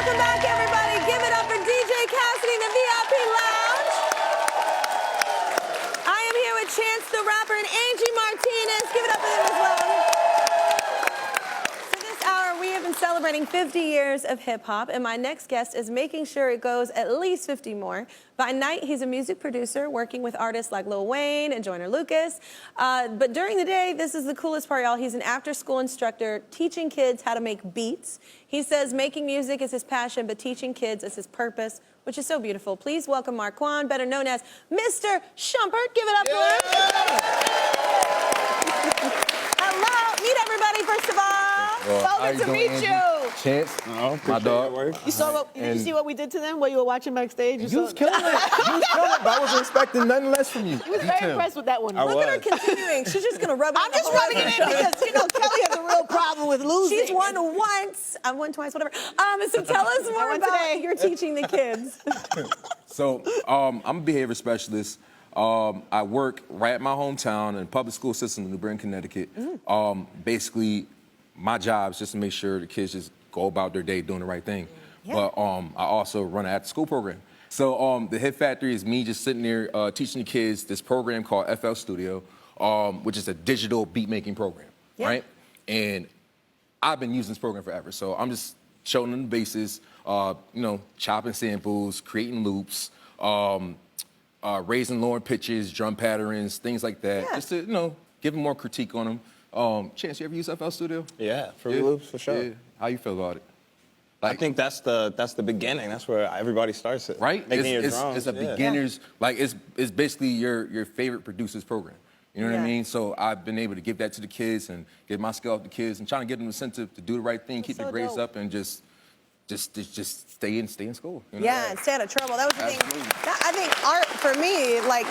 Welcome back, everybody. Give it up for DJ Cassidy in the VIP Lounge. I am here with Chance the Rapper and Angie Martinez. Give it up for them as well. So this hour, we have been celebrating 50 years of hip-hop, and my next guest is making sure it goes at least 50 more. By night, he's a music producer working with artists like Lil Wayne and Joyner Lucas. But during the day, this is the coolest part, y'all. He's an after-school instructor teaching kids how to make beats. He says making music is his passion, but teaching kids is his purpose, which is so beautiful. Please welcome Marquan, better known as Mr. Shumpert. Give it up for him. Hello. Meet everybody, first of all. Welcome to meet you. Chance, my dog. You saw what? Did you see what we did to them while you were watching backstage? You was killing it. You was killing it, but I wasn't expecting nothing less from you. He was very impressed with that one. Look at her continuing. She's just gonna rub it. I'm just rubbing it in because you know Kelly has a real problem with losing. She's won once. I've won twice. Whatever. So tell us more about you're teaching the kids. So I'm a behavior specialist. I work right at my hometown in the public school system in New Britain, Connecticut. Basically, my job is just to make sure the kids just go about their day doing the right thing. But I also run an after-school program. So the Hit Factory is me just sitting there teaching the kids this program called FL Studio, which is a digital beat-making program, right? And I've been using this program forever. So I'm just showing them the basis, you know, chopping samples, creating loops, raising, lowering pitches, drum patterns, things like that. Just to, you know, give them more critique on them. Chance, you ever use FL Studio? Yeah, Fruity Loops for sure. Yeah. How you feel about it? I think that's the beginning. That's where everybody starts it. Right? Making your drums. It's a beginner's, like it's basically your favorite producer's program. You know what I mean? So I've been able to give that to the kids and get my skill off the kids and trying to get them the incentive to do the right thing, keep their grades up, and just stay in school. You know? Yeah, and stay out of trouble. That was the thing. I think art for me, like,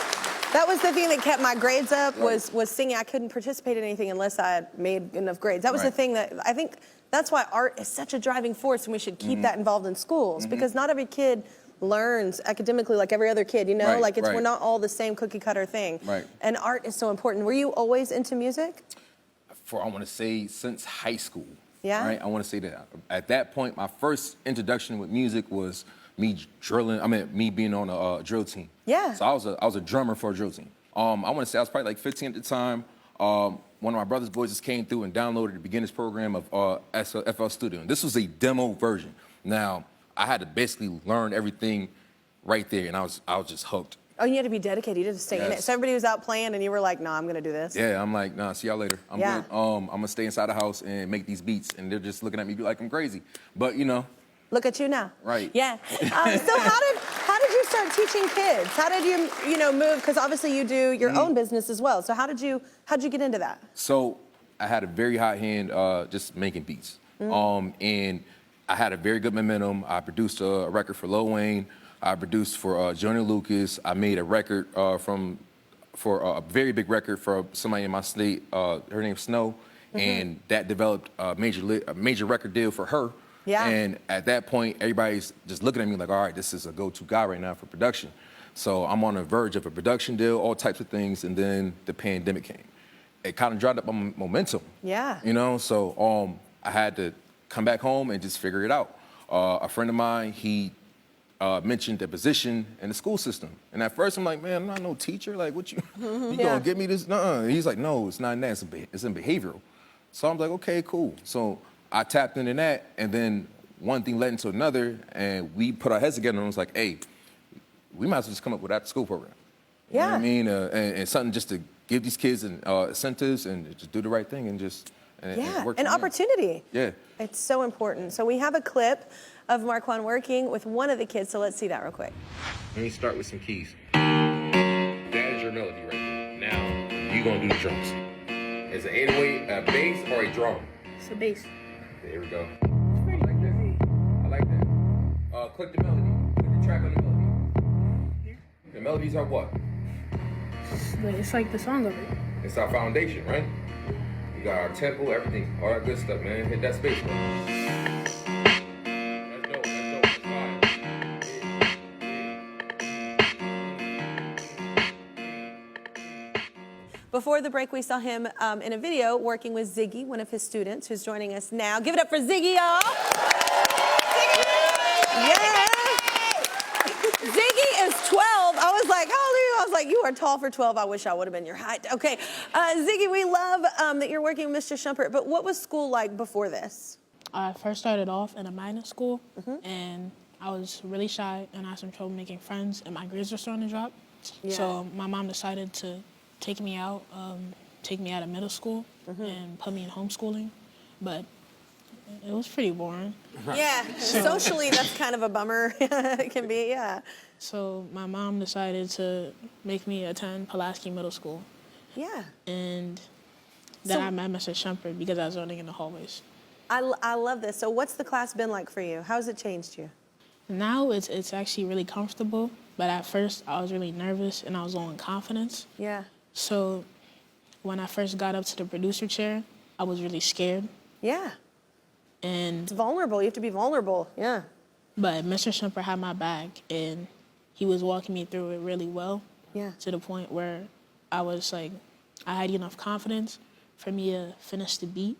that was the thing that kept my grades up was singing. I couldn't participate in anything unless I had made enough grades. That was the thing that I think that's why art is such a driving force, and we should keep that involved in schools because not every kid learns academically like every other kid, you know? Like we're not all the same cookie cutter thing. And art is so important. Were you always into music? I want to say since high school. Yeah. Right? I want to say that at that point, my first introduction with music was me being on a drill team. Yeah. So I was a drummer for a drill team. I want to say I was probably like 15 at the time. One of my brother's boys just came through and downloaded the beginner's program of FL Studio. And this was a demo version. Now, I had to basically learn everything right there, and I was just hooked. Oh, you had to be dedicated. You had to stay in it. So everybody was out playing, and you were like, "No, I'm gonna do this." Yeah, I'm like, "Nah, see y'all later. I'm good. I'm gonna stay inside the house and make these beats." And they're just looking at me like I'm crazy. But you know. Look at you now. Right. Yeah. So how did you start teaching kids? How did you move? Because obviously you do your own business as well. So how'd you get into that? So I had a very hot hand just making beats. And I had a very good momentum. I produced a record for Lil Wayne. I produced for Joyner Lucas. I made a record for a very big record for somebody in my state. Her name's Snow. And that developed a major record deal for her. Yeah. And at that point, everybody's just looking at me like, all right, this is a go-to guy right now for production. So I'm on the verge of a production deal, all types of things, and then the pandemic came. It kind of dried up my momentum. Yeah. You know, so I had to come back home and just figure it out. A friend of mine, he mentioned a position in the school system. And at first I'm like, man, I'm not no teacher. Like, what you gonna give me this? Nuh-uh. He's like, no, it's not in that, it's in behavioral. So I'm like, okay, cool. So I tapped into that, and then one thing led into another, and we put our heads together and was like, hey, we might as well just come up with an after-school program. You know what I mean? And something just to give these kids incentives and just do the right thing and just work an opportunity. Yeah. It's so important. So we have a clip of Marquan working with one of the kids, so let's see that real quick. Let me start with some keys. That is your melody right there. Now, you're gonna do the drums. Is it 808 a bass or a drum? It's a bass. There we go. I like that. I like that. Click the melody. Click the track on the melody. The melodies are what? It's like the song of it. It's our foundation, right? We got our tempo, everything, all that good stuff, man. Hit that space, man. That's dope. That's fine. Before the break, we saw him in a video working with Ziggy, one of his students, who's joining us now. Give it up for Ziggy, y'all. Ziggy! Yeah. Ziggy is 12. I was like, how old are you? I was like, you are tall for 12. I wish I would have been your height. Okay. Ziggy, we love that you're working with Mr. Shumpert, but what was school like before this? I first started off in a magnet school, and I was really shy, and I had some trouble making friends, and my grades were starting to drop. Yeah. So my mom decided to take me out of middle school and put me in homeschooling, but it was pretty boring. Yeah, socially, that's kind of a bummer. It can be, yeah. So my mom decided to make me attend Pulaski Middle School, Yeah. and then I met Mr. Shumpert because I was running in the hallways. I love this. So what's the class been like for you? How has it changed you? Now it's actually really comfortable, but at first I was really nervous and I was low in confidence. Yeah. So when I first got up to the producer chair, I was really scared. Yeah. And It's vulnerable. You have to be vulnerable. Yeah. but Mr. Shumpert had my back and he was walking me through it really well. Yeah. To the point where I was like, I had enough confidence for me to finish the beat.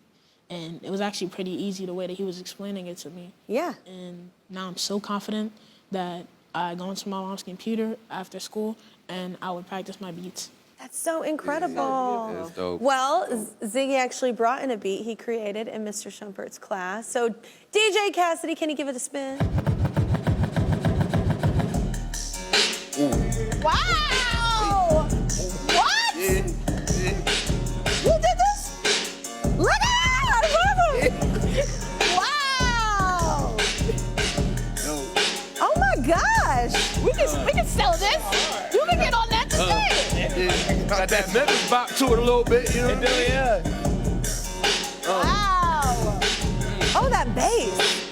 And it was actually pretty easy the way that he was explaining it to me. Yeah. And now I'm so confident that I go into my mom's computer after school and I would practice my beats. That's so incredible. That's dope. Well, Ziggy actually brought in a beat he created in Mr. Shumpert's class. So, DJ Cassidy, can you give it a spin? Wow! What? Yeah. Who did this? Look at that! I love him! Wow! Oh my gosh! We can sell this. You can get on that today. Got that Memphis bop to it a little bit, you know what I mean? Yeah. Wow! Oh, that bass.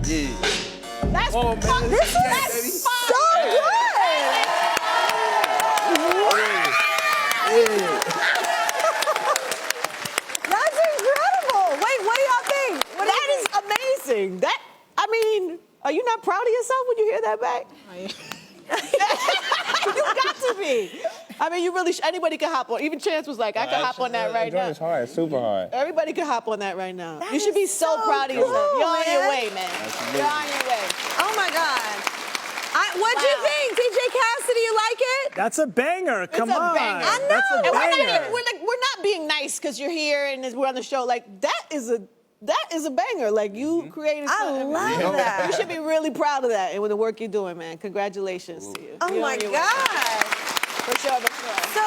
Yeah. That's Oh, man. fun. This is That's baby. so good. That's incredible. Wait, what do y'all think? That is amazing. That, I mean, are you not proud of yourself when you hear that back? You got to be. I mean, you really, anybody can hop on. Even Chance was like, I can hop on that right now. It's hard, super hard. Everybody can hop on that right now. That You should be is so so proud of yourself. cool, You're on your man. way, man. You're on your way. Oh my God. What'd you Wow. think, DJ Cassidy? You like it? That's a banger. Come a on. banger. I That's know. a And banger. we're not being nice because you're here and we're on the show. Like, that is a banger. Like, you created I something. love that. You should be really proud of that and with the work you're doing, man. Congratulations to you. Oh You're my on your way. God. For sure, for sure. So,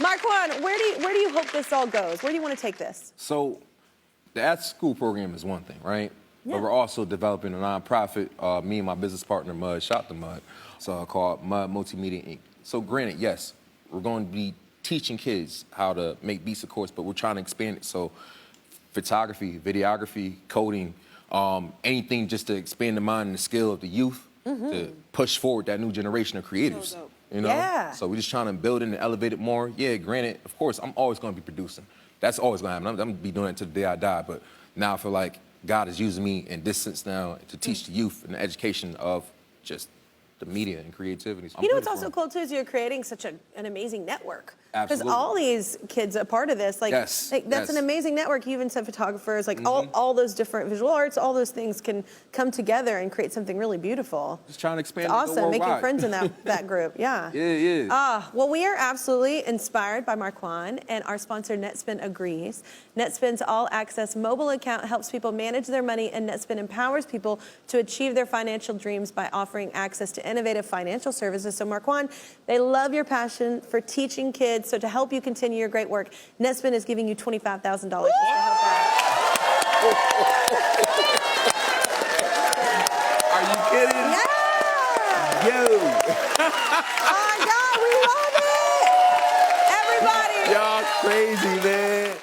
Marquan, where do you hope this all goes? Where do you want to take this? So the at-school program is one thing, right? Yeah. But we're also developing a nonprofit, me and my business partner, Mud, Shop the Mud, called Mud Multimedia, Inc. So granted, yes, we're going to be teaching kids how to make beats, of course, but we're trying to expand it. So photography, videography, coding, anything just to expand the mind and the skill of the youth to push forward that new generation of creators. dope. You know? Yeah. So we're just trying to build it and elevate it more. Yeah, granted, of course, I'm always going to be producing. That's always going to happen. I'm going to be doing it until the day I die. But now I feel like God is using me in this sense now to teach the youth and the education of just the media and creativity. So I'm You know what's rooting also for 'em. cool too is you're creating such an amazing network. Because Absolutely. all these kids are part of this. Like, Yes, like that's yes. an amazing network. You even said photographers, like all those different visual arts, all those things can come together and create something really beautiful. Just trying to expand It's it awesome, making worldwide. friends in that group. Yeah. Yeah, yeah. Well, we are absolutely inspired by Marquan, and our sponsor, Netspend, agrees. Netspend's all-access mobile account helps people manage their money, and Netspend empowers people to achieve their financial dreams by offering access to innovative financial services. So, Marquan, they love your passion for teaching kids. So, to help you continue your great work, Netspend is giving you $25,000 to help out. Are you kidding? Yeah! Yo. Oh, my God, we love it! Everybody! Y'all crazy, man.